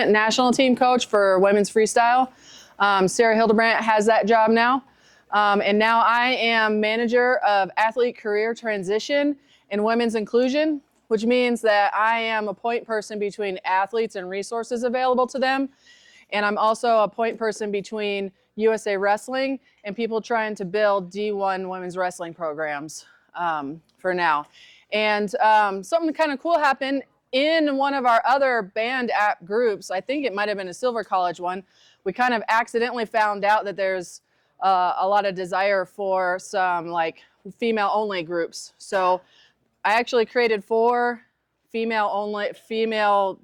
national team coach for women's freestyle. Sarah Hildebrandt has that job now. And now I am manager of athlete career transition and women's inclusion, which means that I am a point person between athletes and resources available to them. And I'm also a point person between USA Wrestling and people trying to build D1 women's wrestling programs for now. And something kind of cool happened in one of our other band app groups. I think it might have been a Silver College one. We kind of accidentally found out that there's a lot of desire for some like female only groups. So I actually created 4 female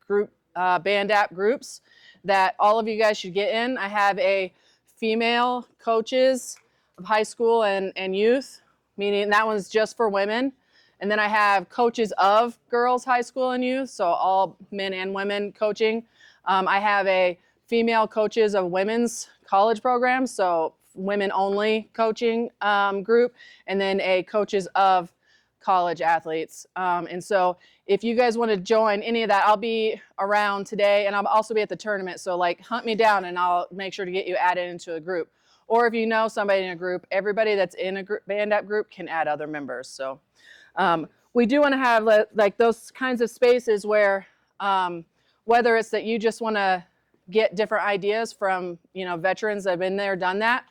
group band app groups that all of you guys should get in. I have a female coaches of high school and youth, meaning that one's just for women. And then I have coaches of girls, high school, and youth, so all men and women coaching. I have a female coaches of women's college programs, so women only coaching group, and then a coaches of college athletes. And so if you guys want to join any of that, I'll be around today, and I'll also be at the tournament. So like hunt me down and I'll make sure to get you added into a group. Or if you know somebody in a group, everybody that's in a band app group can add other members. So we do want to have like those kinds of spaces where whether it's that you just want to get different ideas from veterans that have been there, done that,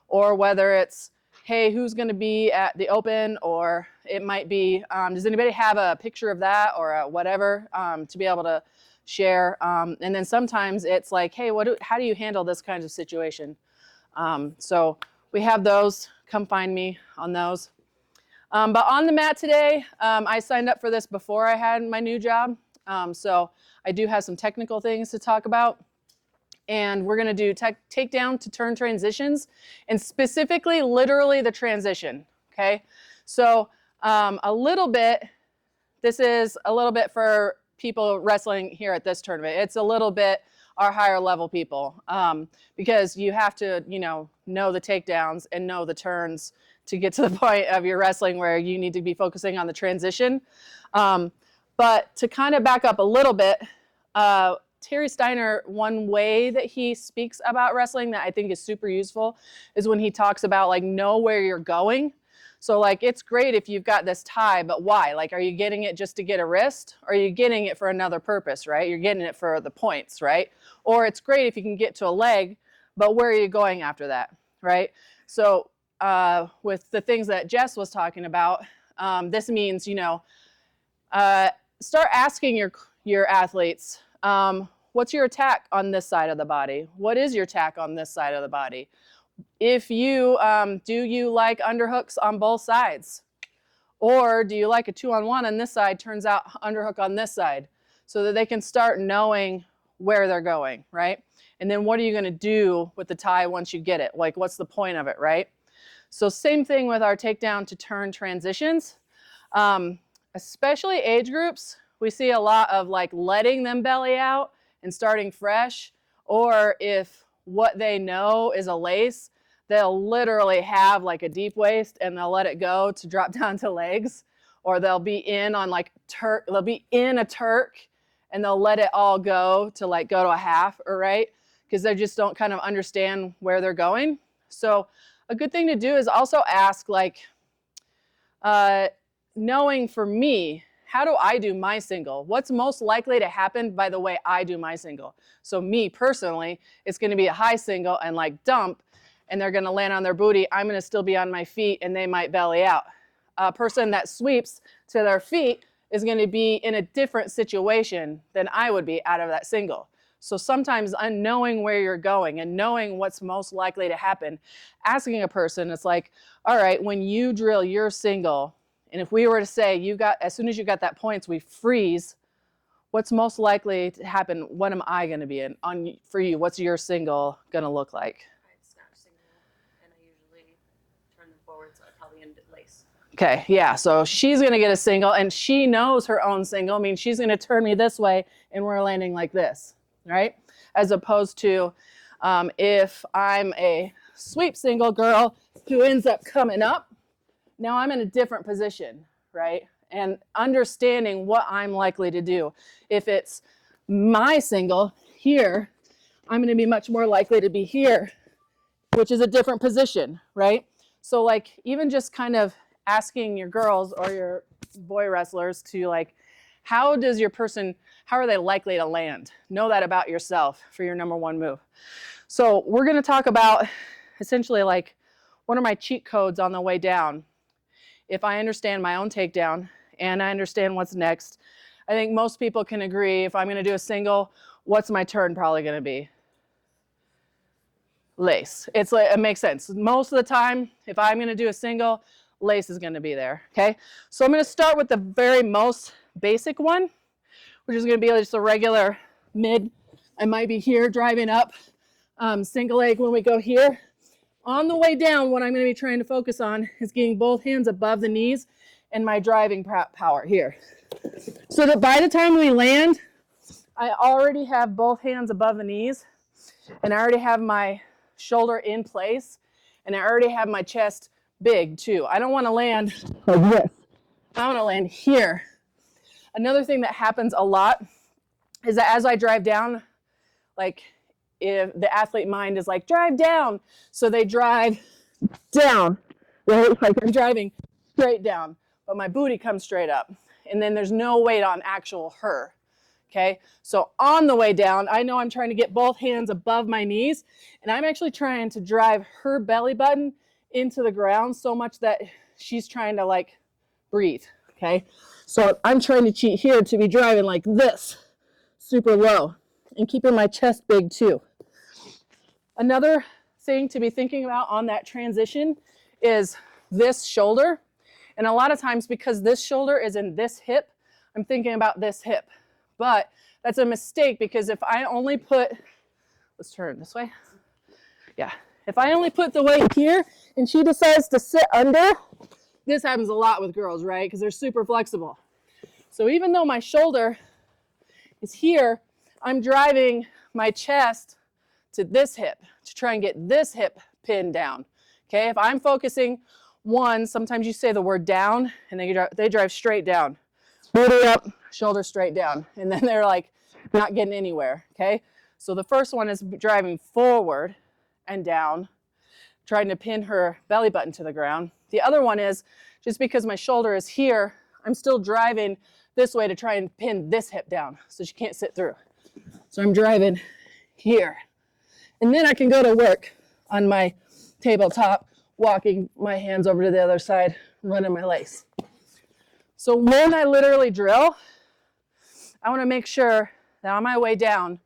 or whether it's, hey, who's going to be at the Open, or it might be, does anybody have a picture of that or whatever to be able to share? And then sometimes it's like, hey, how do you handle this kind of situation? So we have those. Come find me on those. But on the mat today, I signed up for this before I had my new job. So I do have some technical things to talk about. And we're going to do takedown to turn transitions, and specifically, literally the transition. Okay. So this is a little bit for people wrestling here at this tournament. It's a little bit our higher level people because you have to, know the takedowns and know the turns to get to the point of your wrestling where you need to be focusing on the transition. But to kind of back up a little bit, Terry Steiner, one way that he speaks about wrestling that I think is super useful is when he talks about like know where you're going. So like it's great if you've got this tie, but why? Like, are you getting it just to get a wrist? Or are you getting it for another purpose, right? You're getting it for the points, right? Or it's great if you can get to a leg, but where are you going after that, right? So with the things that Jess was talking about, this means, start asking your athletes, what's your attack on this side of the body? What is your attack on this side of the body? If you, do you like underhooks on both sides? Or do you like a 2-on-1 on this side, turns out underhook on this side? So that they can start knowing where they're going, right? And then what are you going to do with the tie once you get it? Like, what's the point of it, right? So same thing with our takedown to turn transitions. Especially age groups, we see a lot of like letting them belly out and starting fresh, or if what they know is a lace, they'll literally have like a deep waist and they'll let it go to drop down to legs, or they'll be in on like they'll be in a Turk and they'll let it all go to like go to a half, or right? Because they just don't kind of understand where they're going. So a good thing to do is also ask like, knowing for me, how do I do my single? What's most likely to happen by the way I do my single? So me personally, it's going to be a high single and like dump, and they're going to land on their booty. I'm going to still be on my feet and they might belly out. A person that sweeps to their feet is going to be in a different situation than I would be out of that single. So sometimes knowing where you're going and knowing what's most likely to happen, asking a person, it's like, all right, when you drill your single, and if we were to say, as soon as you got that points, we freeze, what's most likely to happen? What am I going to be in? For you, what's your single going to look like? I snap single, and I usually turn them forward, so I probably end it lace. Okay, yeah, so she's going to get a single, and she knows her own single. I mean, she's going to turn me this way, and we're landing like this, right? As opposed to if I'm a sweep single girl who ends up coming up, now I'm in a different position, right? And understanding what I'm likely to do. If it's my single here, I'm going to be much more likely to be here, which is a different position, right? So like even just kind of asking your girls or your boy wrestlers to like, how are they likely to land? Know that about yourself for your number one move. So we're going to talk about essentially like, what are my cheat codes on the way down? If I understand my own takedown and I understand what's next, I think most people can agree if I'm going to do a single, what's my turn probably going to be? Lace. It's like, it makes sense. Most of the time, if I'm going to do a single, lace is going to be there. Okay. So I'm going to start with the very most basic one, which is going to be just a regular mid. I might be here driving up, single leg when we go here. On the way down, what I'm going to be trying to focus on is getting both hands above the knees and my driving power here. So that by the time we land, I already have both hands above the knees and I already have my shoulder in place and I already have my chest big too. I don't want to land like this. I want to land here. Another thing that happens a lot is that as I drive down, like if the athlete mind is like, drive down. So they drive down, right? Like I'm driving straight down, but my booty comes straight up. And then there's no weight on actual her. Okay. So on the way down, I know I'm trying to get both hands above my knees and I'm actually trying to drive her belly button into the ground so much that she's trying to like breathe. Okay. So I'm trying to cheat here to be driving like this, super low and keeping my chest big too. Another thing to be thinking about on that transition is this shoulder. And a lot of times because this shoulder is in this hip, I'm thinking about this hip. But that's a mistake because if I only put, let's turn this way. Yeah. If I only put the weight here and she decides to sit under, this happens a lot with girls, right? Because they're super flexible. So even though my shoulder is here, I'm driving my chest to this hip to try and get this hip pinned down. Okay, if I'm focusing one, sometimes you say the word down and they drive straight down. Booty up, shoulder straight down. And then they're like not getting anywhere. Okay, so the first one is driving forward and down, trying to pin her belly button to the ground. The other one is just because my shoulder is here, I'm still driving this way to try and pin this hip down so she can't sit through. So I'm driving here. And then I can go to work on my tabletop, walking my hands over to the other side, running my lace. So when I literally drill, I want to make sure that on my way down,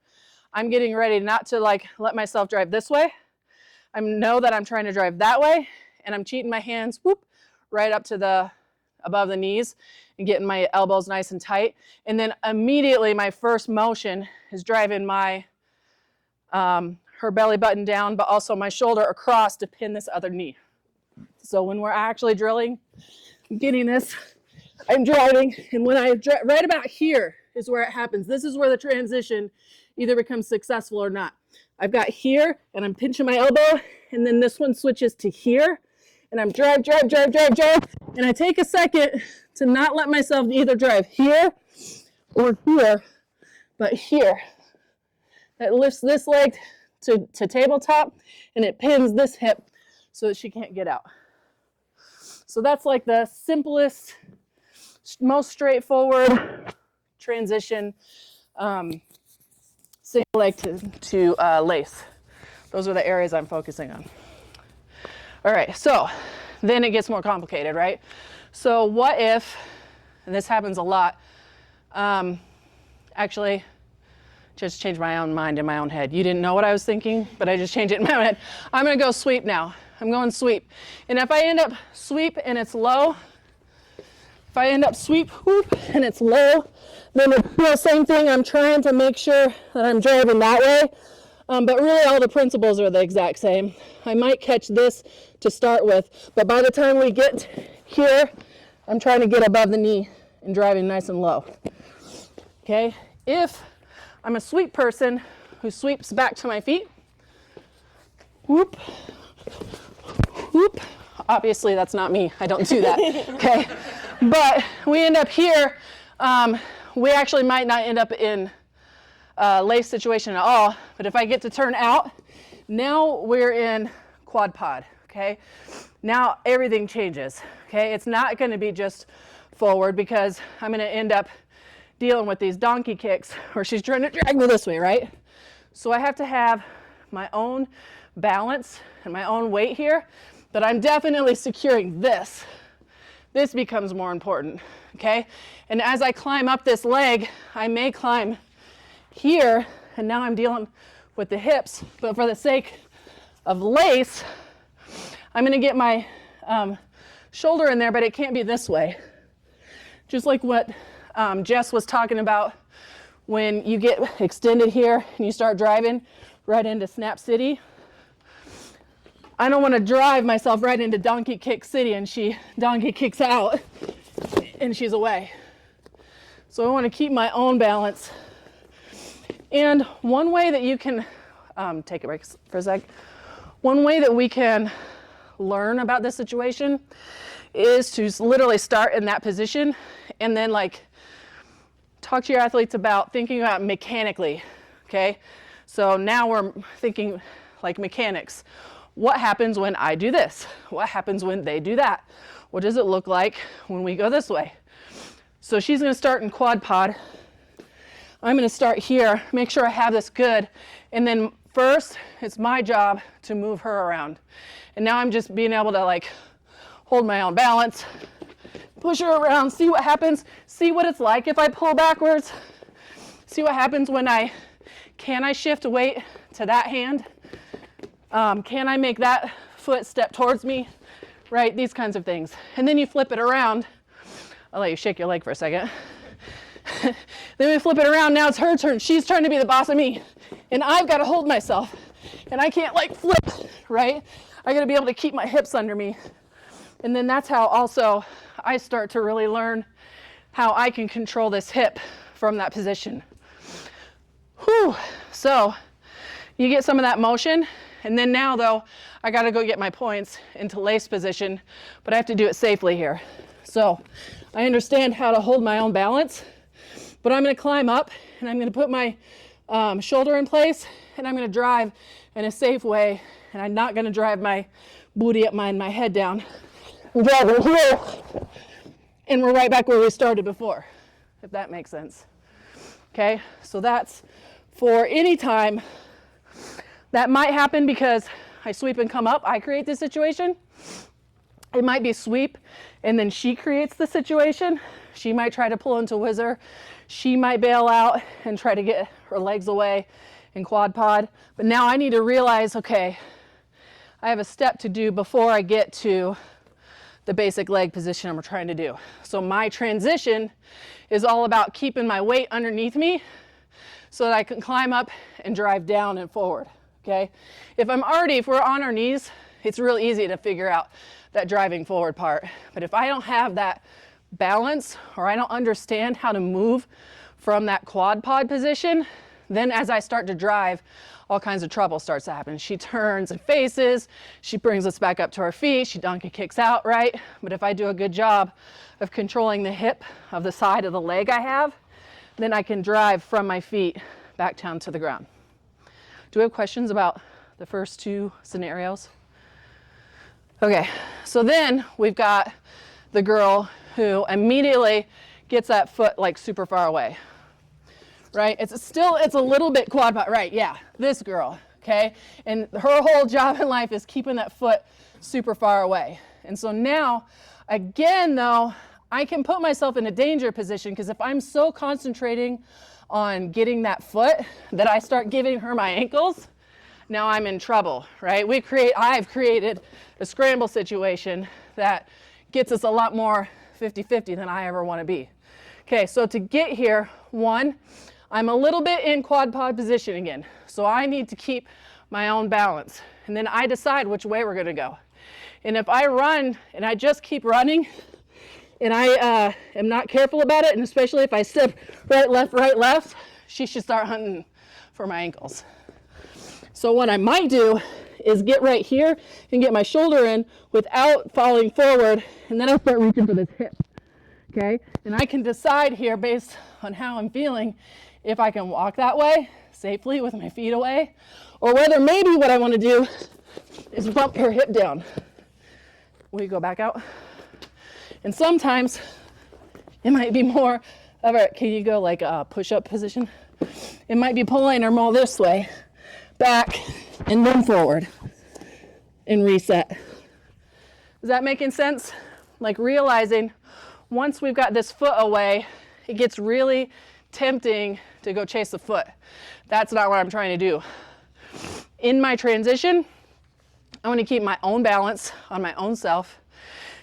I'm getting ready not to like let myself drive this way. I know that I'm trying to drive that way and I'm cheating my hands, whoop, right up to the above the knees and getting my elbows nice and tight. And then immediately my first motion is driving my her belly button down, but also my shoulder across to pin this other knee. So when we're actually drilling, getting this, I'm driving, and when I right about here is where it happens. This is where the transition either becomes successful or not. I've got here, and I'm pinching my elbow, and then this one switches to here, and I'm drive, and I take a second to not let myself either drive here or here, but here. That lifts this leg to tabletop, and it pins this hip so that she can't get out. So that's like the simplest, most straightforward transition, single leg to lace. Those are the areas I'm focusing on. All right, so then it gets more complicated, right? So what if, and this happens a lot, actually, just changed my own mind in my own head. You didn't know what I was thinking, but I just changed it in my own head. I'm gonna go sweep now. I'm going sweep. And if I end up sweep and it's low, if I end up sweep, whoop, and it's low, then it's the same thing. I'm trying to make sure that I'm driving that way. But really all the principles are the exact same. I might catch this to start with, but by the time we get here, I'm trying to get above the knee and driving nice and low. Okay, if I'm a sweep person who sweeps back to my feet, whoop, whoop. Obviously that's not me, I don't do that, okay? But we end up here, we actually might not end up in lace situation at all. But if I get to turn out, now we're in quad pod, okay? Now everything changes, okay? It's not gonna be just forward because I'm gonna end up dealing with these donkey kicks where she's trying to drag me this way, right? So I have to have my own balance and my own weight here, but I'm definitely securing this. This becomes more important, okay? And as I climb up this leg, I may climb here, and now I'm dealing with the hips, but for the sake of lace, I'm gonna get my shoulder in there, but it can't be this way. Just like what Jess was talking about when you get extended here and you start driving right into Snap City. I don't want to drive myself right into Donkey Kick City and she donkey kicks out and she's away. So I want to keep my own balance. And one way that you can, take a break for a sec. One way that we can learn about this situation is to literally start in that position and then like talk to your athletes about thinking about mechanically, okay? So now we're thinking like mechanics. What happens when I do this? What happens when they do that? What does it look like when we go this way? So she's gonna start in quad pod. I'm gonna start here, make sure I have this good. And then first, it's my job to move her around. And now I'm just being able to like hold my own balance, push her around, see what happens, see what it's like if I pull backwards, see what happens when can I shift weight to that hand? Can I make that foot step towards me? Right, these kinds of things. And then you flip it around. I'll let you shake your leg for a second. Then we flip it around, now it's her turn. She's trying to be the boss of me. And I've got to hold myself. And I can't like flip, right? I got to be able to keep my hips under me. And then that's how also I start to really learn how I can control this hip from that position. Whew. So you get some of that motion. And then now though, I gotta go get my points into lace position, but I have to do it safely here. So I understand how to hold my own balance, but I'm gonna climb up and I'm gonna put my shoulder in place and I'm gonna drive in a safe way. And I'm not gonna drive my booty up my head down. I'm driving here and we're right back where we started before, if that makes sense. Okay, so that's for any time. That might happen because I sweep and come up, I create the situation. It might be sweep and then she creates the situation. She might try to pull into whizzer. She might bail out and try to get her legs away in quad pod. But now I need to realize, okay, I have a step to do before I get to the basic leg position I'm trying to do. So my transition is all about keeping my weight underneath me so that I can climb up and drive down and forward. Okay, if we're on our knees, it's real easy to figure out that driving forward part. But if I don't have that balance or I don't understand how to move from that quad pod position, then as I start to drive, all kinds of trouble starts to happen. She turns and faces, she brings us back up to our feet, she donkey kicks out, right? But if I do a good job of controlling the hip of the side of the leg I have, then I can drive from my feet back down to the ground. Do we have questions about the first two scenarios? Okay, so then we've got the girl who immediately gets that foot like super far away, right? It's a little bit quad pod, right? Yeah, this girl, okay? And her whole job in life is keeping that foot super far away. And so now, again though, I can put myself in a danger position because if I'm so concentrating on getting that foot that I start giving her my ankles, now I'm in trouble, right? I've created a scramble situation that gets us a lot more 50-50 than I ever want to be. Okay, so to get here, one, I'm a little bit in quad pod position again. So I need to keep my own balance. And then I decide which way we're gonna go. And if I run and I just keep running, and I am not careful about it, and especially if I step right, left, she should start hunting for my ankles. So what I might do is get right here and get my shoulder in without falling forward, and then I'll start reaching for this hip, okay? And I can decide here based on how I'm feeling if I can walk that way safely with my feet away, or whether maybe what I want to do is bump her hip down. Will you go back out? And sometimes it might be more of a, can you go like a push-up position? It might be pulling her more this way, back, and then forward, and reset. Is that making sense? Like realizing once we've got this foot away, it gets really tempting to go chase the foot. That's not what I'm trying to do. In my transition, I want to keep my own balance on my own self.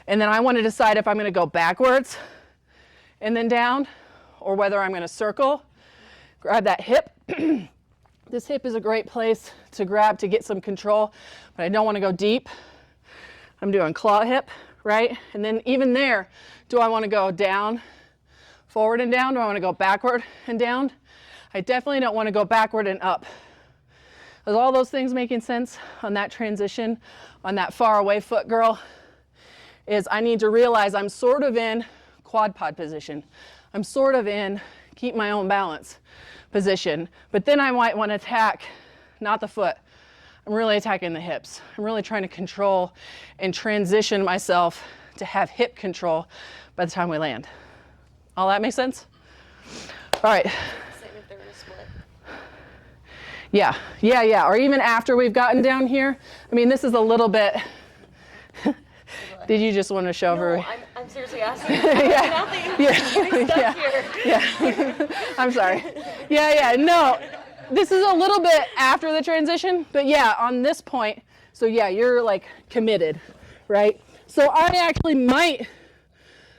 And then I want to decide if I'm going to go backwards and then down, or whether I'm going to circle, grab that hip. This hip is a great place to grab to get some control, but I don't want to go deep. I'm doing claw hip, right? And then even there, do I want to go down, forward and down? Do I want to go backward and down? I definitely don't want to go backward and up. Is all those things making sense on that transition, on that far away foot girl? Is I need to realize I'm sort of in quad pod position. I'm sort of in keep my own balance position, but then I might want to attack, not the foot. I'm really attacking the hips. I'm really trying to control and transition myself to have hip control by the time we land. All that makes sense? All right. Same if they're in a split. Yeah. Or even after we've gotten down here. I mean, this is a little bit. Did you just want to show her? No, I'm seriously asking. Yeah. I'm sorry. Yeah. No, this is a little bit after the transition, but yeah, on this point. So yeah, you're like committed, right? So I actually might.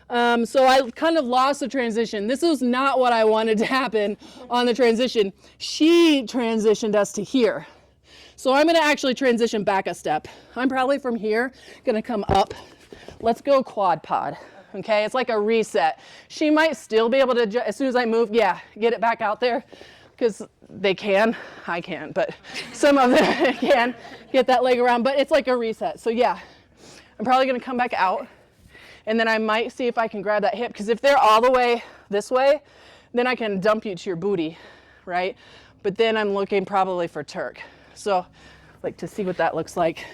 So I kind of lost the transition. This was not what I wanted to happen on the transition. She transitioned us to here. So I'm going to actually transition back a step. I'm probably from here going to come up. Let's go quad pod. Okay, it's like a reset. She might still be able to, as soon as I move, get it back out there, because they can. I can't, but some of them can get that leg around, but it's like a reset. So yeah, I'm probably going to come back out, and then I might see if I can grab that hip, because if they're all the way this way, then I can dump you to your booty, right? But then I'm looking probably for Turk. So like to see what that looks like.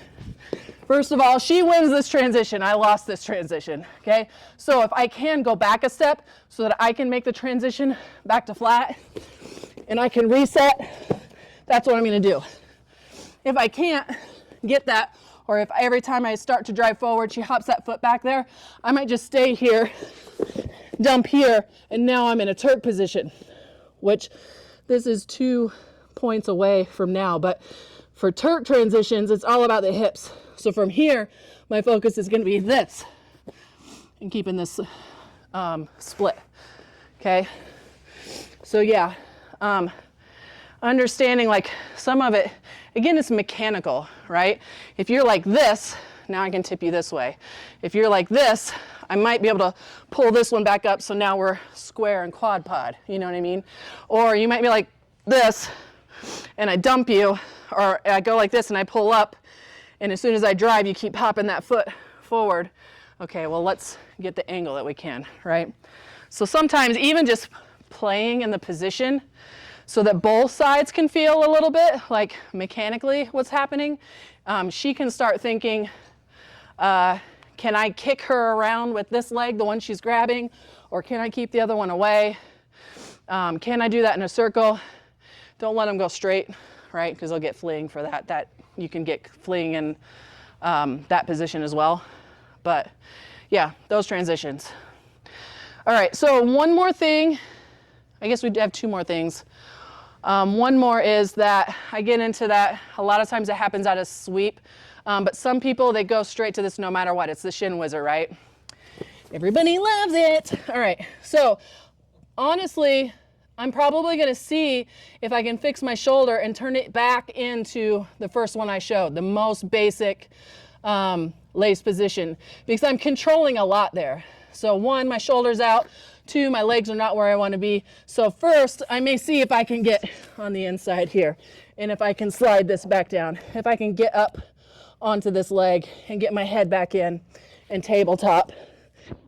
First of all, she wins this transition. I lost this transition, okay? So if I can go back a step so that I can make the transition back to flat and I can reset, that's what I'm gonna do. If I can't get that, or if every time I start to drive forward, she hops that foot back there, I might just stay here, dump here, and now I'm in a Turk position, which this is 2 points away from now, but for Turk transitions, it's all about the hips. So from here, my focus is going to be this and keeping this split, okay? So yeah, understanding like some of it, again, it's mechanical, right? If you're like this, now I can tip you this way. If you're like this, I might be able to pull this one back up, so now we're square and quad pod, you know what I mean? Or you might be like this, and I dump you, or I go like this and I pull up, and as soon as I drive, you keep popping that foot forward. Okay, well, let's get the angle that we can, right? So sometimes even just playing in the position so that both sides can feel a little bit like mechanically what's happening, she can start thinking, can I kick her around with this leg, the one she's grabbing, or can I keep the other one away? Can I do that in a circle? Don't let them go straight, right? Because they'll get fleeing for that. That you can get fleeing in that position as well. But yeah, those transitions. All right, so one more thing. I guess we have 2 more things. One more is that I get into that. A lot of times it happens out of sweep. But some people, they go straight to this no matter what. It's the shin whizzer, right? Everybody loves it. All right, so honestly, I'm probably going to see if I can fix my shoulder and turn it back into the first one I showed, the most basic lace position, because I'm controlling a lot there. So 1, my shoulder's out. 2, my legs are not where I want to be. So first, I may see if I can get on the inside here, and if I can slide this back down, if I can get up onto this leg and get my head back in and tabletop.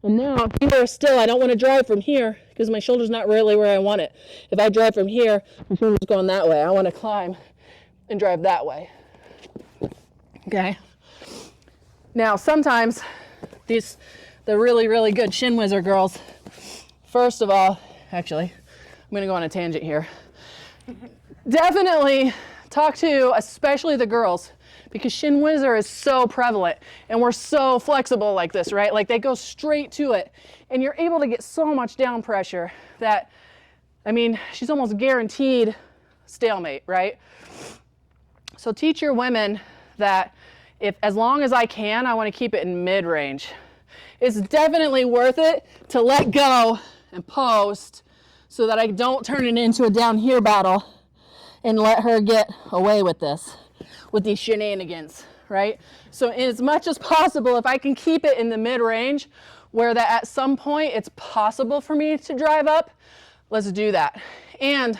And now here still, I don't want to drive from here because my shoulder's not really where I want it. If I drive from here, my shoulder's going that way. I want to climb and drive that way. Okay. Now, sometimes the really, really good shin whizzer girls, first of all, actually, I'm going to go on a tangent here. Definitely talk to, especially the girls, because shin whizzer is so prevalent and we're so flexible like this, right? Like they go straight to it and you're able to get so much down pressure that, I mean, she's almost guaranteed stalemate, right? So teach your women that as long as I can, I want to keep it in mid-range. It's definitely worth it to let go and post so that I don't turn it into a down here battle and let her get away with this, with these shenanigans, right? So as much as possible, if I can keep it in the mid-range where that at some point it's possible for me to drive up, let's do that. And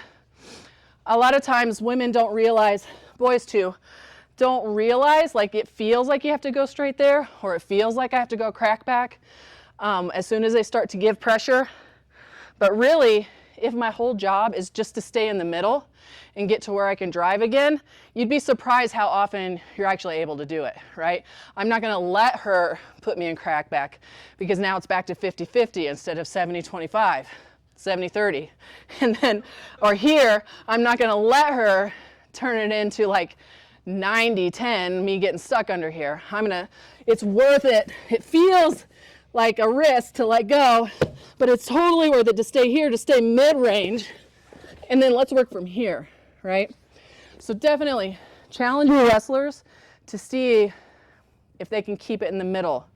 a lot of times women don't realize, boys too, don't realize, like it feels like you have to go straight there, or it feels like I have to go crack back as soon as they start to give pressure. But really, if my whole job is just to stay in the middle and get to where I can drive again, you'd be surprised how often you're actually able to do it, right? I'm not gonna let her put me in crack back because now it's back to 50-50 instead of 70-25, 70-30. And then, or here, I'm not gonna let her turn it into like 90-10, me getting stuck under here. It's worth it. It feels like a risk to let go, but it's totally worth it to stay here, to stay mid-range, and then let's work from here, right? So definitely challenge your wrestlers to see if they can keep it in the middle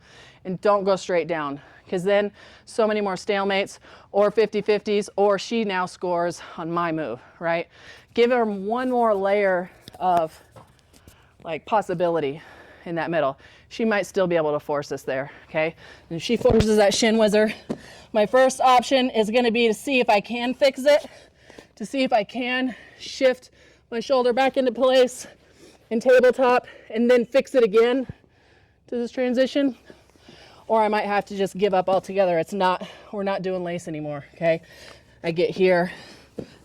and don't go straight down, because then so many more stalemates or 50-50s, or she now scores on my move, right? Give her one more layer of like possibility in that middle. She might still be able to force us there, okay? And if she forces that shin whizzer, my first option is gonna be to see if I can fix it, to see if I can shift my shoulder back into place and tabletop and then fix it again to this transition. Or I might have to just give up altogether. We're not doing lace anymore, okay? I get here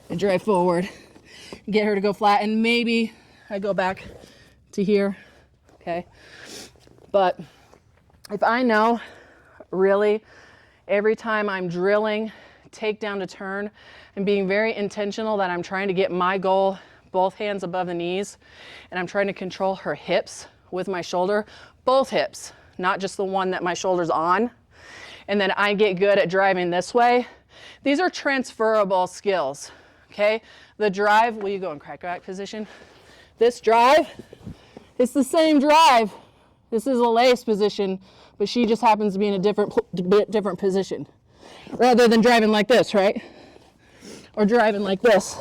and drive forward, get her to go flat, and maybe I go back to here, okay? But if I know really every time I'm drilling takedown to turn and being very intentional that I'm trying to get my goal, both hands above the knees, and I'm trying to control her hips with my shoulder, both hips, not just the one that my shoulder's on, and then I get good at driving this way. These are transferable skills, okay? The drive, will you go in crack back position? This drive, it's the same drive. This is a lace position, but she just happens to be in a different position. Rather than driving like this, right? Or driving like this.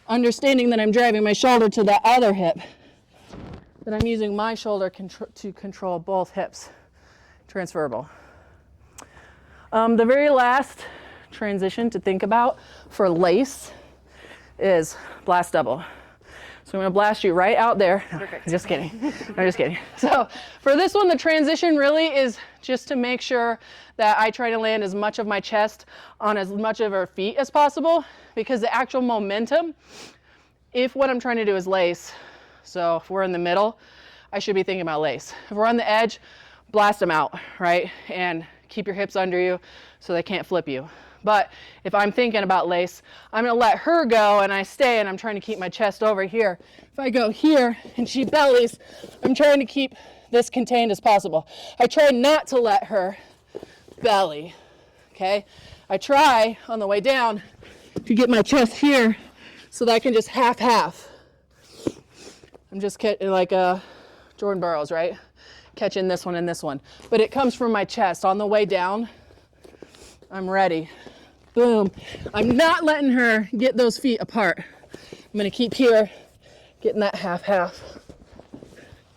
Understanding that I'm driving my shoulder to the other hip. That I'm using my shoulder to control both hips. Transferable. The very last transition to think about for lace is blast double. So I'm gonna blast you right out there. No, just kidding. I'm just kidding. So for this one, the transition really is just to make sure that I try to land as much of my chest on as much of her feet as possible, because the actual momentum, if what I'm trying to do is lace, so if we're in the middle, I should be thinking about lace. If we're on the edge, blast them out, right? And keep your hips under you so they can't flip you. But if I'm thinking about lace, I'm gonna let her go and I stay and I'm trying to keep my chest over here. If I go here and she bellies, I'm trying to keep this contained as possible. I try not to let her belly, okay? I try on the way down to get my chest here so that I can just half. I'm just like Jordan Burroughs, right? Catching this one and this one. But it comes from my chest. On the way down, I'm ready. Boom. I'm not letting her get those feet apart. I'm gonna keep here, getting that half,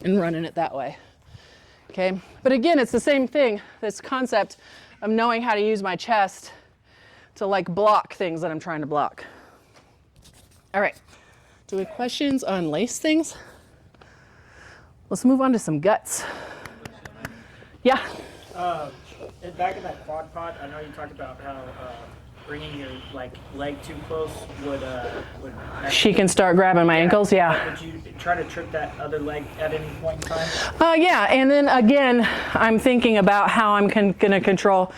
and running it that way. Okay? But again, it's the same thing, this concept of knowing how to use my chest to like block things that I'm trying to block. All right, do we have questions on lace things? Let's move on to some guts. Yeah? And back in that quad pod, I know you talked about how bringing your leg too close would She can start grabbing my ankles, yeah. Would you try to trip that other leg at any point in time? Yeah, and then again, I'm thinking about how I'm going to control.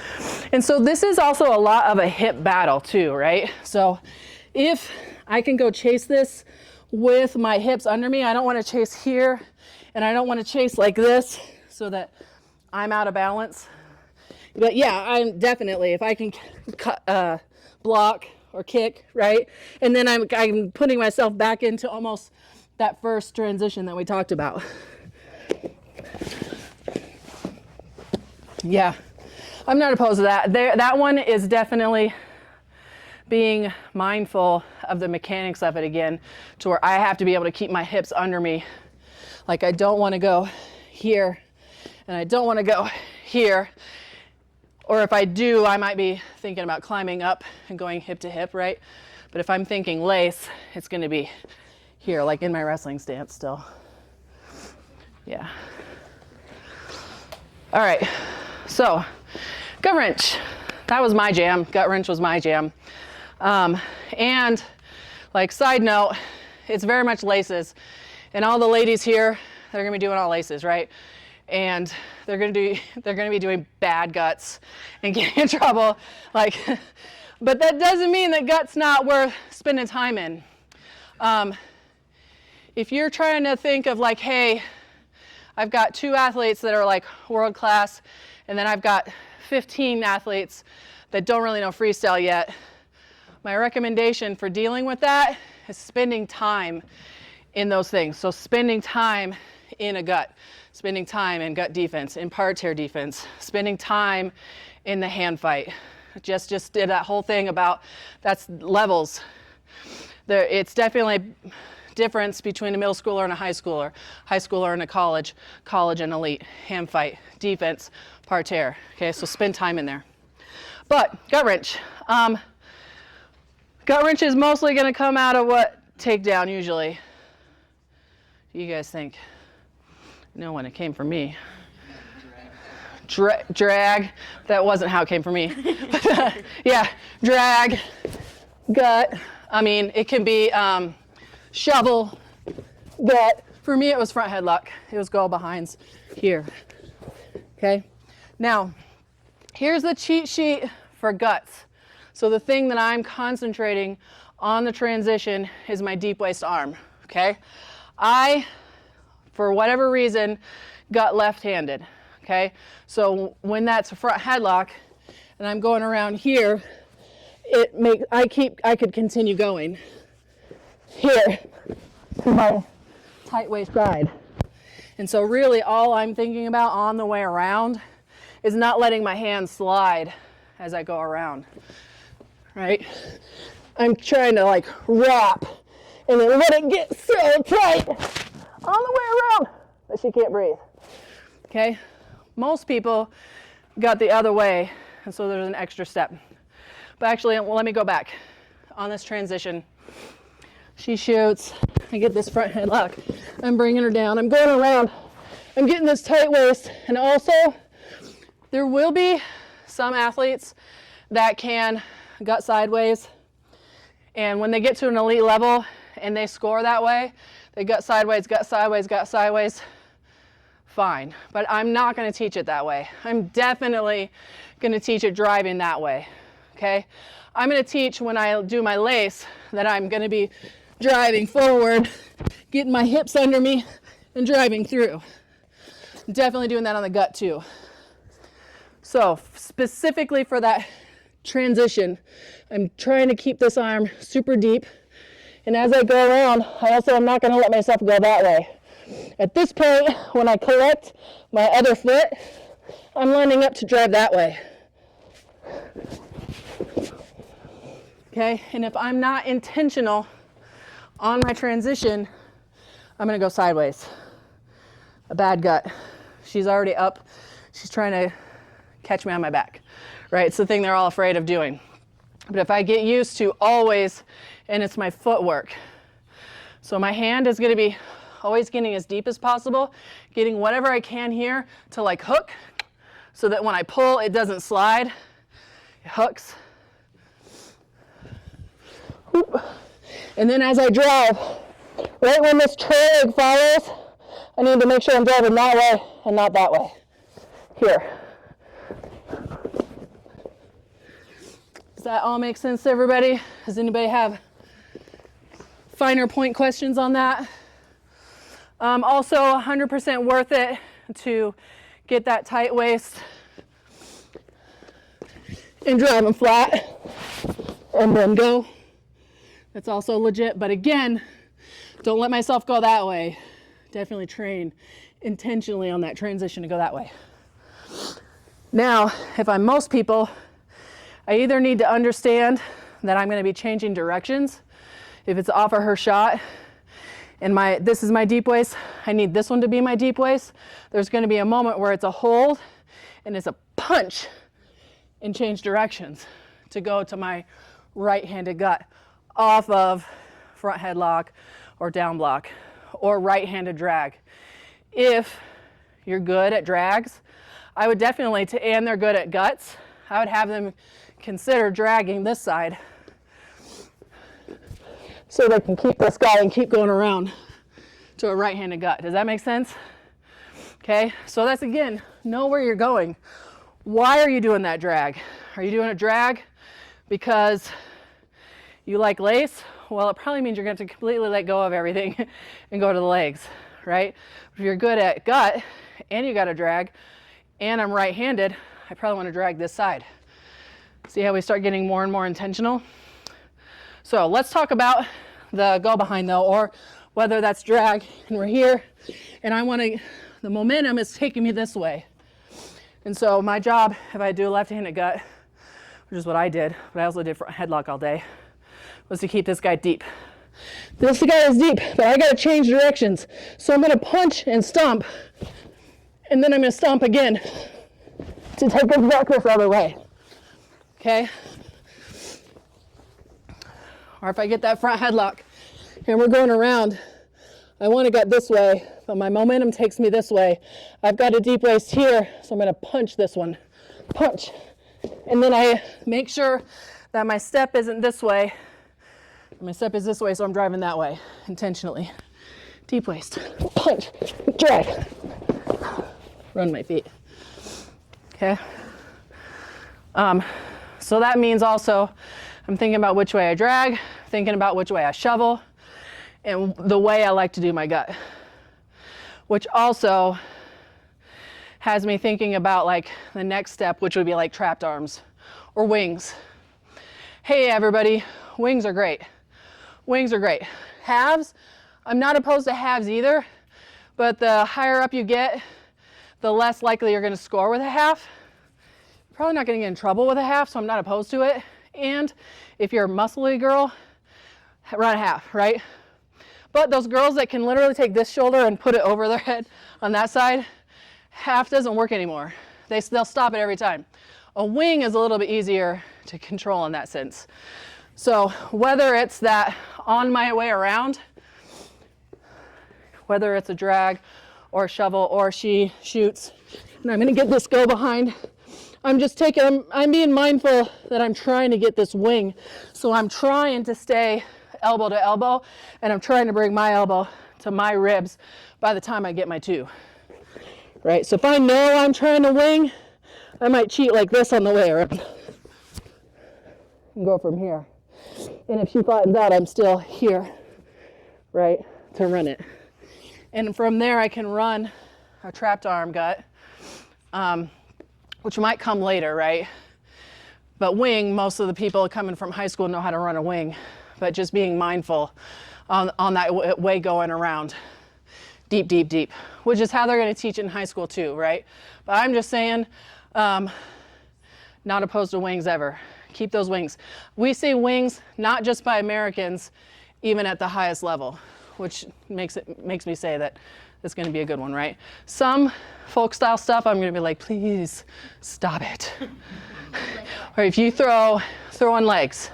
And so this is also a lot of a hip battle too, right? So if I can go chase this with my hips under me, I don't want to chase here, and I don't want to chase like this so that I'm out of balance. But yeah, I'm definitely, if I can block or kick, right? And then I'm putting myself back into almost that first transition that we talked about. Yeah, I'm not opposed to that. That one is definitely being mindful of the mechanics of it again, to where I have to be able to keep my hips under me. Like I don't want to go here, and I don't want to go here. Or if I do, I might be thinking about climbing up and going hip to hip, right? But if I'm thinking lace, it's going to be here, like in my wrestling stance still. Yeah. All right, so gut wrench. That was my jam. Gut wrench was my jam. And like side note, it's very much laces. And all the ladies here, they're going to be doing all laces, right? And they're going to be doing bad guts and getting in trouble. Like, but that doesn't mean that gut's not worth spending time in. If you're trying to think of like, hey, I've got 2 athletes that are like world class, and then I've got 15 athletes that don't really know freestyle yet, my recommendation for dealing with that is spending time in those things. So spending time in a gut, spending time in gut defense, in parterre defense, spending time in the hand fight. Just did that whole thing about that's levels. It's definitely a difference between a middle schooler and a high schooler and a college and elite, hand fight, defense, parterre. Okay, so spend time in there. But gut wrench. Gut wrench is mostly going to come out of what? Takedown usually. What do you guys think? No, when it came from me. Drag. That wasn't how it came from me. Yeah, drag, gut. I mean, it can be shovel, gut. For me, it was front headlock. It was go behinds here. Okay. Now, here's the cheat sheet for guts. So the thing that I'm concentrating on the transition is my deep waist arm. Okay. I, for whatever reason, got left-handed. Okay. So when that's a front headlock, and I'm going around here, I could continue going here to my tight waist side. And so really all I'm thinking about on the way around is not letting my hands slide as I go around, right? I'm trying to like wrap and then let it get so tight on the way around that she can't breathe, okay? Most people got the other way, and so there's an extra step. But actually, well, let me go back. On this transition, she shoots, I get this front headlock, I'm bringing her down, I'm going around, I'm getting this tight waist, and also, there will be some athletes that can gut sideways, and when they get to an elite level and they score that way, they gut sideways, fine. But I'm not going to teach it that way. I'm definitely going to teach it driving that way, okay? I'm going to teach when I do my lace that I'm going to be driving forward, getting my hips under me, and driving through. I'm definitely doing that on the gut too. So specifically for that transition, I'm trying to keep this arm super deep. And as I go around, I'm not going to let myself go that way. At this point, when I collect my other foot, I'm lining up to drive that way. Okay, and if I'm not intentional on my transition, I'm going to go sideways. A bad gut. She's already up. She's trying to catch me on my back, right? It's the thing they're all afraid of doing. But if I get used to always, and it's my footwork. So my hand is going to be always getting as deep as possible, getting whatever I can here to like hook, so that when I pull, it doesn't slide. It hooks. Whoop. And then as I drive, right when this trail leg follows, I need to make sure I'm driving that way and not that way. Here. Does that all make sense to everybody? Does anybody have finer point questions on that? Also 100% worth it to get that tight waist and drive them flat and then go. That's also legit, but again, don't let myself go that way. Definitely train intentionally on that transition to go that way. Now, if I'm most people, I either need to understand that I'm going to be changing directions. If it's off of her shot and this is my deep waist, I need this one to be my deep waist. There's going to be a moment where it's a hold and it's a punch and change directions to go to my right-handed gut off of front headlock or down block or right-handed drag. If you're good at drags, I would definitely, and they're good at guts, I would have them consider dragging this side so they can keep this guy and keep going around to a right-handed gut. Does that make sense? Okay, so that's, again, know where you're going. Why are you doing that drag? Are you doing a drag because you like lace? Well, it probably means you're going to have to completely let go of everything and go to the legs, right? If you're good at gut and you got a drag and I'm right-handed, I probably want to drag this side. See how we start getting more and more intentional? So let's talk about the go behind though, or whether that's drag and we're here and the momentum is taking me this way. And so my job, if I do a left-handed gut, which is what I did, but I also did front headlock all day, was to keep this guy deep. This guy is deep, but I gotta change directions. So I'm gonna punch and stomp, and then I'm gonna stomp again to take it back this other way. Okay? Or if I get that front headlock and we're going around, I want to get this way, but my momentum takes me this way. I've got a deep waist here, so I'm going to punch this one. Punch. And then I make sure that my step isn't this way. My step is this way, so I'm driving that way intentionally. Deep waist. Punch. Drag. Run my feet. Okay? So that means also I'm thinking about which way I drag, thinking about which way I shovel, and the way I like to do my gut. Which also has me thinking about like the next step, which would be like trapped arms or wings. Hey everybody, wings are great. Wings are great. Halves, I'm not opposed to halves either, but the higher up you get, the less likely you're gonna score with a half. Probably not gonna get in trouble with a half, so I'm not opposed to it. And if you're a muscly girl, run a half, right? But those girls that can literally take this shoulder and put it over their head on that side, half doesn't work anymore. They'll stop it every time. A wing is a little bit easier to control in that sense. So whether it's that on my way around, whether it's a drag or a shovel or she shoots, and I'm gonna get this go behind, I'm being mindful that I'm trying to get this wing. So I'm trying to stay elbow to elbow, and I'm trying to bring my elbow to my ribs by the time I get my two. Right, so if I know I'm trying to wing, I might cheat like this on the way around and go from here. And if she flattens out, I'm still here, right, to run it. And from there, I can run a trapped arm gut, which might come later, right? But wing, most of the people coming from high school know how to run a wing, but just being mindful on that way going around. Deep, deep, deep, which is how they're going to teach in high school too, right? But I'm just saying, not opposed to wings ever. Keep those wings. We say wings not just by Americans, even at the highest level, which makes me say that it's going to be a good one, right? Some folk style stuff, I'm going to be like, please stop it. Or if you throw in legs,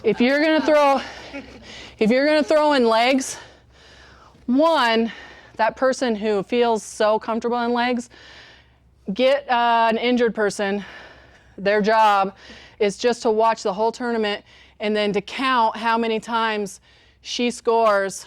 if you're going to throw in legs, one, that person who feels so comfortable in legs, get an injured person. Their job is just to watch the whole tournament and then to count how many times she scores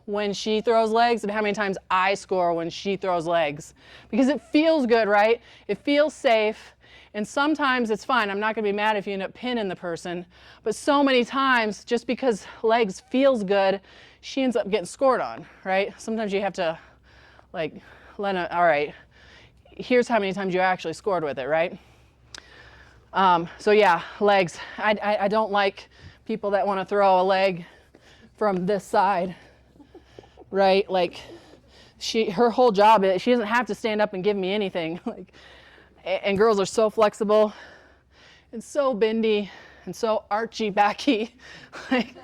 when she throws legs and how many times I score when she throws legs. Because it feels good, right? It feels safe, and sometimes it's fine. I'm not gonna be mad if you end up pinning the person, but so many times, just because legs feels good, she ends up getting scored on, right? Sometimes you have to like, all right, here's how many times you actually scored with it, right? So yeah, legs. I don't like people that want to throw a leg from this side, right? Like, her whole job is she doesn't have to stand up and give me anything. Like, and girls are so flexible and so bendy and so archy backy. Like,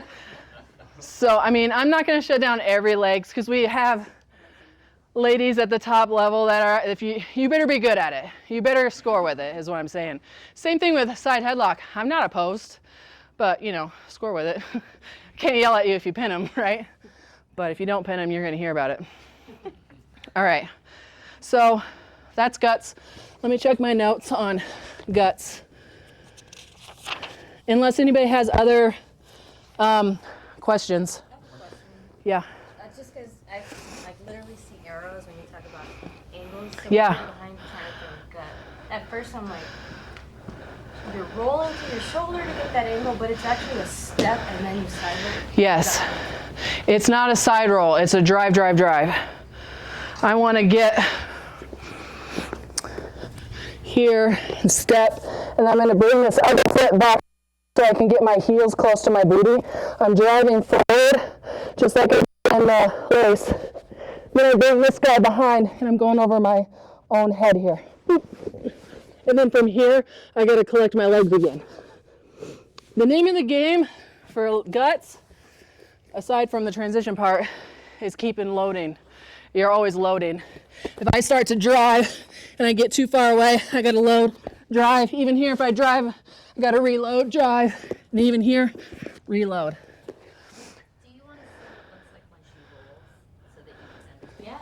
so I mean, I'm not going to shut down every legs because we have ladies at the top level that are, if you better be good at it. You better score with it, is what I'm saying. Same thing with side headlock. I'm not opposed, but score with it. Can't yell at you if you pin them, right? But if you don't pin them, you're going to hear about it. All right, so that's guts. Let me check my notes on guts. Unless anybody has other questions. Yeah. Just because I literally see arrows when you talk about angles. So Yeah. Behind you trying to gut. At first I'm like, you're rolling to your shoulder to get that angle, but it's actually a step and then you side roll. Yes. It's not a side roll. It's a drive, drive, drive. I want to get here and step, and I'm going to bring this other foot back so I can get my heels close to my booty. I'm driving forward, just like in the race. Then I bring this guy behind, and I'm going over my own head here. And then from here, I got to collect my legs again. The name of the game for guts, aside from the transition part, is keeping loading. You're always loading. If I start to drive and I get too far away, I got to load, drive. Even here, if I drive, I got to reload, drive. And even here, reload. Do you want to see what it looks like when she rolls so that you can understand? Yeah.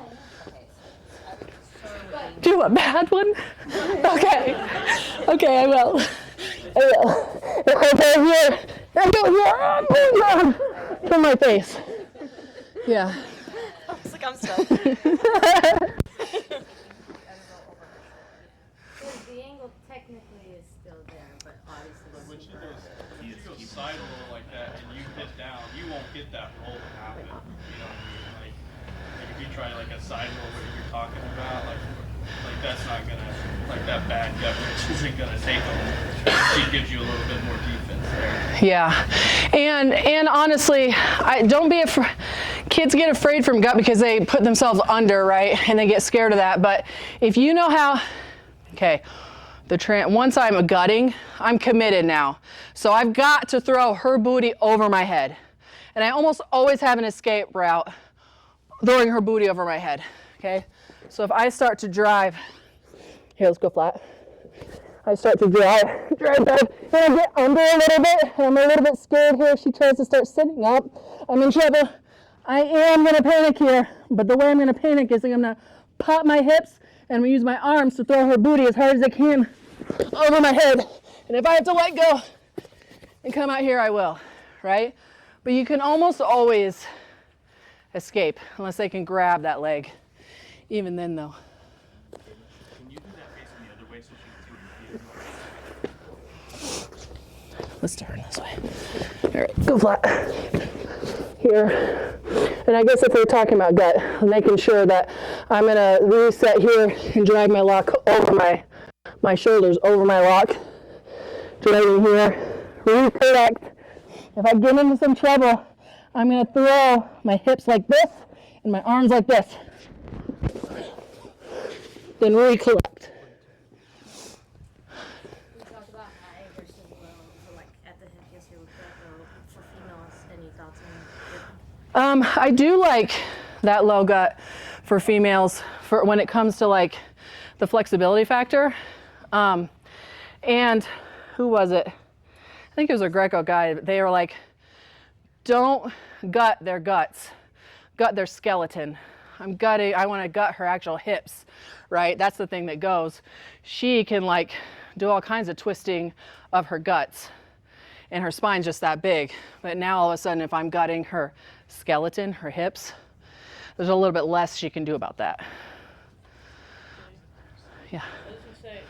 Okay. So I would Do a bad one? Okay. Okay, I will. If I go here, I go here, oh, God. From my face. Yeah. I was like, I'm stuck. the angle technically is still there, but obviously. When she goes side roll like that and you hit down, you won't get that roll to happen. You know what I mean? Like if you try like a side roll, what you're talking about, like that's not gonna, like that bad gut wrench isn't gonna take them. She gives you a little bit more defense there. Yeah, and honestly, don't be afraid. Kids get afraid from gut because they put themselves under, right? And they get scared of that. But if you know how, okay, once I'm gutting, I'm committed now. So I've got to throw her booty over my head. And I almost always have an escape route throwing her booty over my head, okay? So if I start to drive, here, let's go flat. I start to drive, and I get under a little bit, and I'm a little bit scared here. She tries to start sitting up. I'm in trouble. I am gonna panic here, but the way I'm gonna panic is I'm gonna pop my hips and I'm gonna use my arms to throw her booty as hard as I can over my head. And if I have to let go and come out here, I will, right? But you can almost always escape unless they can grab that leg. Even then though. Can you do that facing the other way so she can see what you see? Let's turn this way. All right, go flat. Here. And I guess if we're talking about gut, making sure that I'm gonna reset here and drive my lock over my shoulders over my lock. Driving here, recorrect. If I get into some trouble, I'm gonna throw my hips like this and my arms like this. Then recollect. We talked about high versus low, so like at the hip, yes, you look that low. For females, any thoughts on it? I do like that low gut for females for when it comes to like the flexibility factor. And who was it? I think it was a Greco guy. They were like, don't gut their guts, gut their skeleton. I want to gut her actual hips, right? That's the thing that goes. She can like do all kinds of twisting of her guts. and her spine's just that big. But now all of a sudden, if I'm gutting her skeleton, her hips, there's a little bit less she can do about that. Yeah. I was gonna say,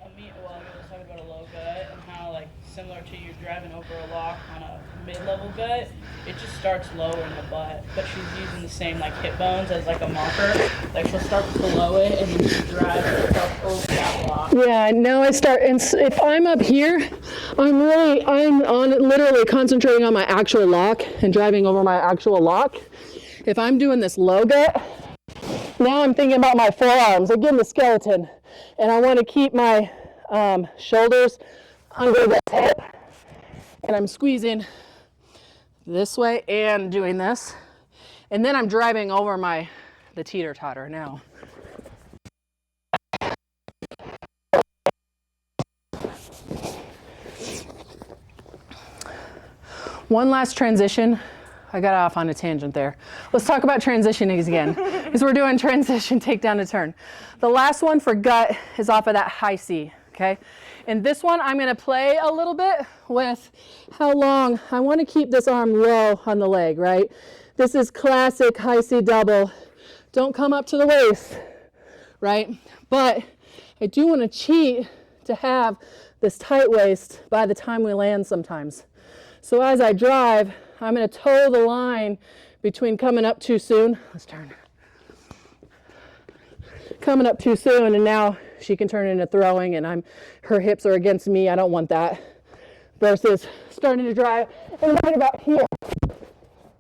Amit a while ago was talking about a low gut and how, like, similar to you driving over a lock on a mid-level gut, it just starts lower in the butt. But she's using the same, like, hip bones as, like, a marker. Like, she'll start below it and then she drives herself over that lock. Yeah, now I start, and if I'm up here, I'm on literally concentrating on my actual lock and driving over my actual lock. If I'm doing this low gut, now I'm thinking about my forearms, again the skeleton, and I want to keep my shoulders under the hip, and I'm squeezing this way and doing this, and then I'm driving over the teeter-totter now. One last transition. I got off on a tangent there. Let's talk about transitioning again, because we're doing transition, takedown to turn. The last one for gut is off of that high C, okay? And this one, I'm gonna play a little bit with how long. I wanna keep this arm low on the leg, right? This is classic high C double. Don't come up to the waist, right? But I do wanna cheat to have this tight waist by the time we land sometimes. So as I drive, I'm going to toe the line between coming up too soon. Let's turn. Coming up too soon, and now she can turn into throwing, and her hips are against me. I don't want that. Versus starting to drive, and right about here,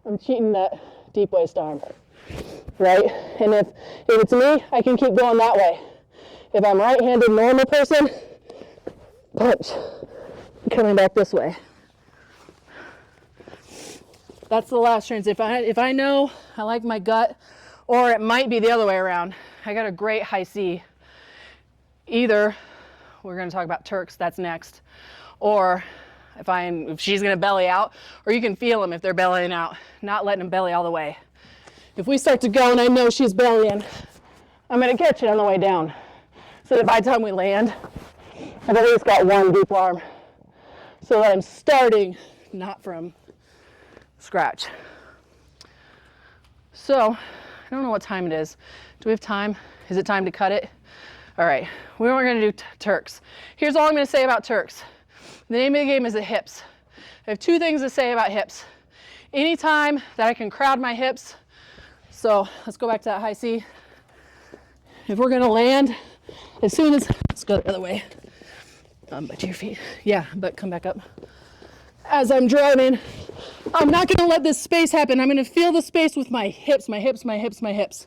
I'm cheating that deep waist arm, right? And if it's me, I can keep going that way. If I'm right-handed normal person, punch, coming back this way. That's the last transition. If I know I like my gut, or it might be the other way around, I got a great high C. Either we're going to talk about Turks, that's next, or if she's going to belly out, or you can feel them if they're bellying out, not letting them belly all the way. If we start to go and I know she's bellying, I'm going to catch it on the way down, so that by the time we land, I've at least got one deep arm, so that I'm starting not from scratch. So, I don't know what time it is. Do we have time? Is it time to cut it? All right, we're going to do Turks. Here's all I'm going to say about Turks. The name of the game is the hips. I have two things to say about hips. Anytime that I can crowd my hips, so let's go back to that high C. If we're going to land, as soon as, let's go the other way. But to your feet. Yeah, but come back up. As I'm driving, I'm not going to let this space happen. I'm going to feel the space with my hips, my hips, my hips, my hips.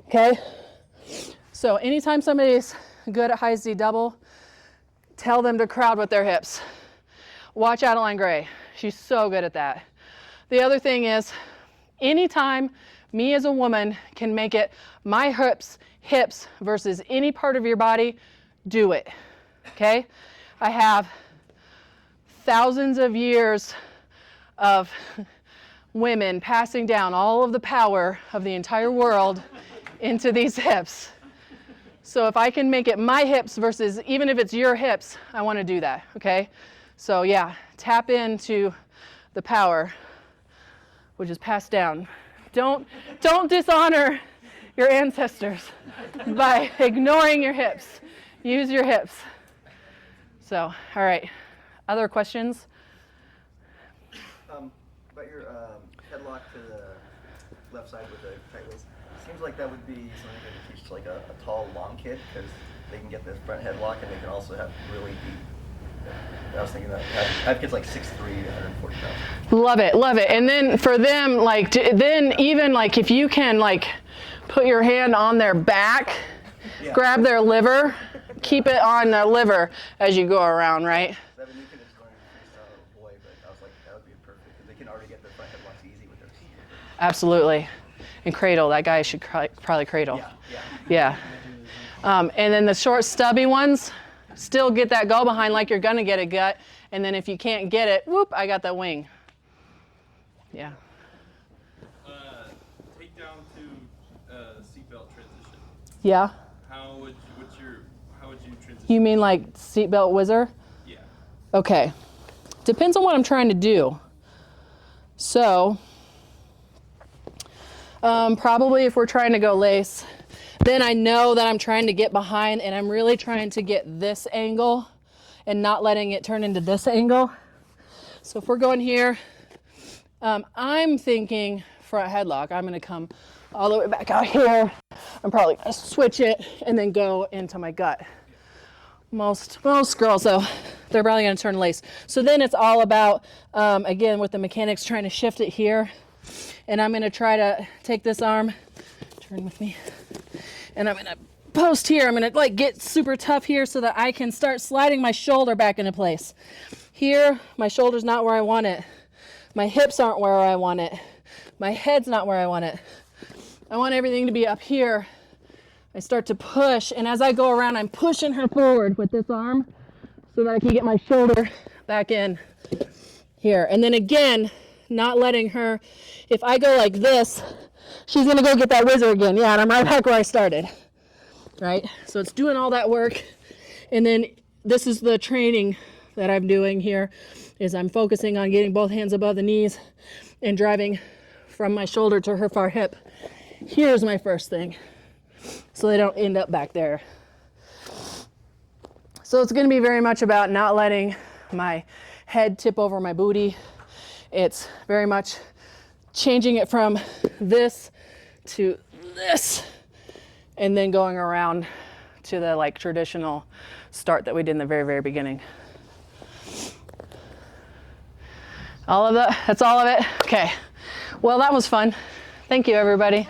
Okay? So anytime somebody's good at high Z double, tell them to crowd with their hips. Watch Adeline Gray. She's so good at that. The other thing is, anytime me as a woman can make it my hips versus any part of your body, do it. Okay? I have thousands of years of women passing down all of the power of the entire world into these hips. So if I can make it my hips versus even if it's your hips, I want to do that, okay? So yeah, tap into the power which is passed down. Don't dishonor your ancestors by ignoring your hips. Use your hips. So, all right. Other questions? About your headlock to the left side with the tight waist, seems like that would be something that teach to like a tall, long kid, because they can get this front headlock and they can also have really deep. I was thinking that I have kids like 6'3", 140 pounds. Love it, love it. And then for them, like, then even like if you can like put your hand on their back, yeah. Grab their liver, keep it on their liver as you go around, right? Absolutely. And cradle, that guy should probably cradle. Yeah. And then the short stubby ones, still get that go behind like you're gonna get a gut. And then if you can't get it, whoop, I got that wing. Yeah. Take down to seatbelt transition. Yeah. How would you transition? You mean like seatbelt whizzer? Yeah. Okay, depends on what I'm trying to do. So, probably if we're trying to go lace, then I know that I'm trying to get behind and I'm really trying to get this angle and not letting it turn into this angle. So if we're going here, I'm thinking front headlock. I'm gonna come all the way back out here. I'm probably gonna switch it and then go into my gut. Most girls though, they're probably gonna turn lace. So then it's all about, again, with the mechanics, trying to shift it here. And I'm gonna try to take this arm, turn with me, and I'm gonna post here. I'm gonna like get super tough here so that I can start sliding my shoulder back into place. Here, my shoulder's not where I want it. My hips aren't where I want it. My head's not where I want it. I want everything to be up here. I start to push, and as I go around, I'm pushing her forward with this arm so that I can get my shoulder back in here. And then again, not letting her, if I go like this, she's gonna go get that whizzer again. Yeah, and I'm right back where I started, right? So it's doing all that work. And then this is the training that I'm doing here, is I'm focusing on getting both hands above the knees and driving from my shoulder to her far hip. Here's my first thing, so they don't end up back there. So it's gonna be very much about not letting my head tip over my booty. It's very much changing it from this to this, and then going around to the like traditional start that we did in the very, very beginning. All of that, that's all of it? Okay. Well, that was fun. Thank you, everybody.